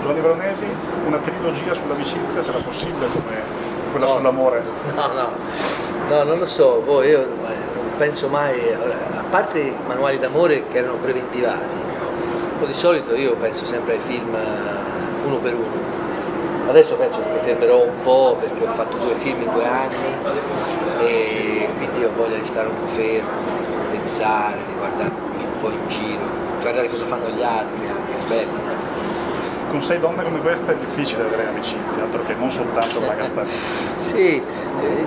Giovanni Veronesi, una trilogia sull'amicizia sarà possibile come quella sull'amore? No, non lo so, io non penso mai, a parte i manuali d'amore che erano preventivati, di solito io penso sempre ai film uno per uno. Adesso penso che mi fermerò un po' perché ho fatto 2 film in 2 anni e quindi ho voglia di stare un po' fermo, di pensare, di guardarmi un po' in giro, guardare cosa fanno gli altri, è bello. Con 6 donne come questa è difficile avere amicizia, altro che non soltanto Bagastani. Sì,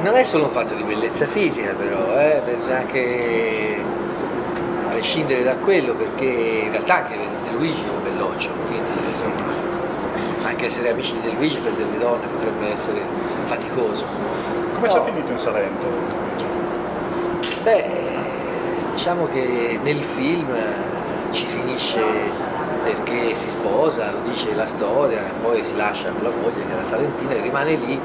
non è solo un fatto di bellezza fisica però, penso anche a prescindere da quello, perché in realtà anche De Luigi è un belloccio, quindi anche essere amici di De Luigi per delle donne potrebbe essere faticoso. Come c'è finito in Salento? Diciamo che nel film ci finisce perché si sposa, lo dice la storia, e poi si lascia con la moglie che era salentina e rimane lì,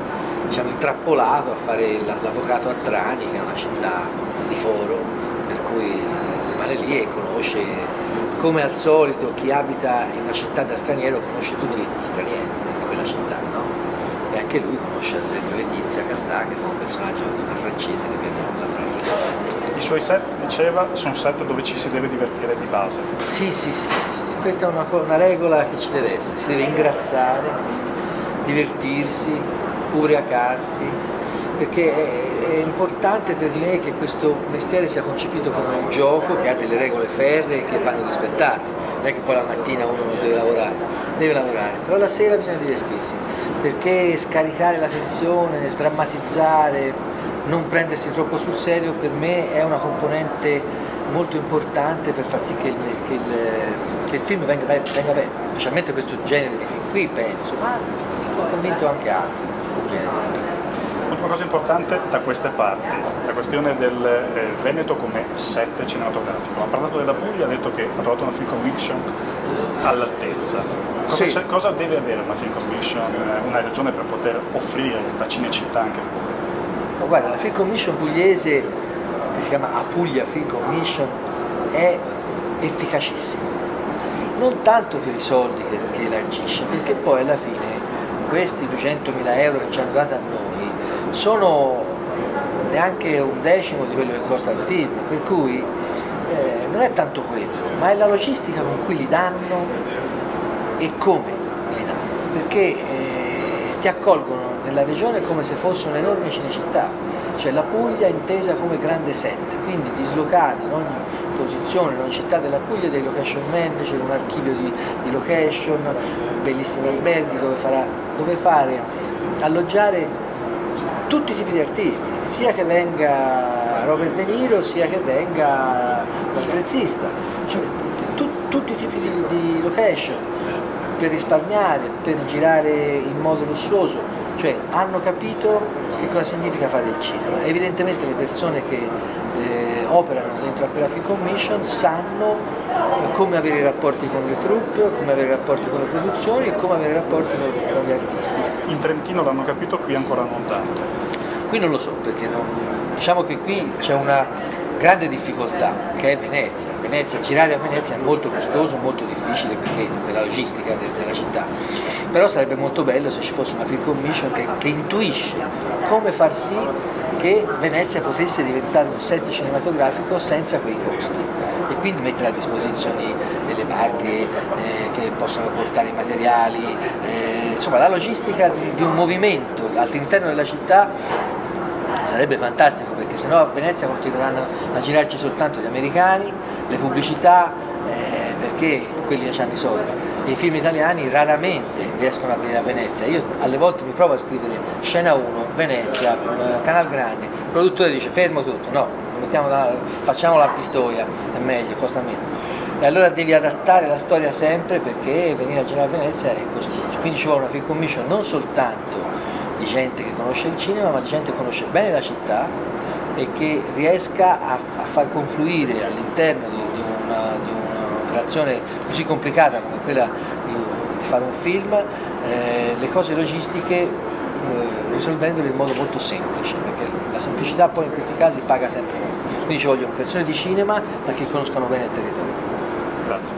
diciamo, intrappolato a fare l'avvocato a Trani, che è una città di foro, per cui rimane lì e conosce, come al solito chi abita in una città da straniero conosce tutti gli stranieri di quella città, no? E anche lui conosce ad esempio Letizia Castà, che fu un personaggio di una francese che viene da Trani. I suoi set, diceva, sono set dove ci si deve divertire di base. Sì. Questa è una regola che ci deve essere, si deve ingrassare, divertirsi, ubriacarsi, perché è importante per me che questo mestiere sia concepito come un gioco che ha delle regole ferree che vanno rispettate, non è che poi la mattina uno non deve lavorare, però la sera bisogna divertirsi, perché scaricare la tensione, sdrammatizzare, non prendersi troppo sul serio per me è una componente molto importante per far sì che il film venga bene, specialmente questo genere di film qui, penso, ma ho convinto anche altri generi. Una cosa importante da queste parti, la questione del Veneto come set cinematografico. Ha parlato della Puglia, ha detto che ha trovato una film commission all'altezza. Cosa deve avere una film commission, una regione per poter offrire la Cinecittà anche fuori? Ma guarda, la film commission pugliese, che si chiama Apulia Film Commission, è efficacissima, non tanto per i soldi che elargisce, perché poi alla fine questi 200.000 euro che ci hanno dato a noi sono neanche un decimo di quello che costa il film, per cui non è tanto quello, ma è la logistica con cui li danno e come li danno, perché ti accolgono nella regione come se fosse un'enorme cinecittà, cioè la Puglia intesa come grande set, quindi dislocati in ogni posizione, in ogni città della Puglia dei location manager, un archivio di location, bellissimi alberghi dove fare alloggiare tutti i tipi di artisti, sia che venga Robert De Niro sia che venga l'attrezzista, cioè tutti i tipi di location per risparmiare, per girare in modo lussuoso, cioè hanno capito che cosa significa fare il cinema. Evidentemente le persone che operano dentro a quella film commission sanno come avere i rapporti con le troupe, come avere i rapporti con le produzioni e come avere i rapporti con gli artisti. In Trentino l'hanno capito, qui ancora non tanto. Qui non lo so, perché diciamo che qui c'è una grande difficoltà che è Venezia. Girare a Venezia è molto costoso, molto difficile perché della logistica della città, però sarebbe molto bello se ci fosse una film commission che intuisce come far sì che Venezia potesse diventare un set cinematografico senza quei costi e quindi mettere a disposizione delle barche che possano portare i materiali, insomma la logistica di un movimento all'interno della città sarebbe fantastico, perché sennò a Venezia continueranno a girarci soltanto gli americani, le pubblicità, perché quelli che hanno i soldi. E i film italiani raramente riescono a venire a Venezia. Io alle volte mi provo a scrivere scena 1, Venezia, Canal Grande, il produttore dice fermo tutto, no, facciamo la Pistoia, è meglio, costa meno. E allora devi adattare la storia sempre, perché venire a girare a Venezia è costoso. Quindi ci vuole una film commission non soltanto di gente che conosce il cinema, ma di gente che conosce bene la città e che riesca a far confluire all'interno di un'operazione così complicata come quella di fare un film le cose logistiche, risolvendole in modo molto semplice, perché la semplicità poi in questi casi paga sempre molto. Quindi ci vogliono persone di cinema ma che conoscano bene il territorio. Grazie.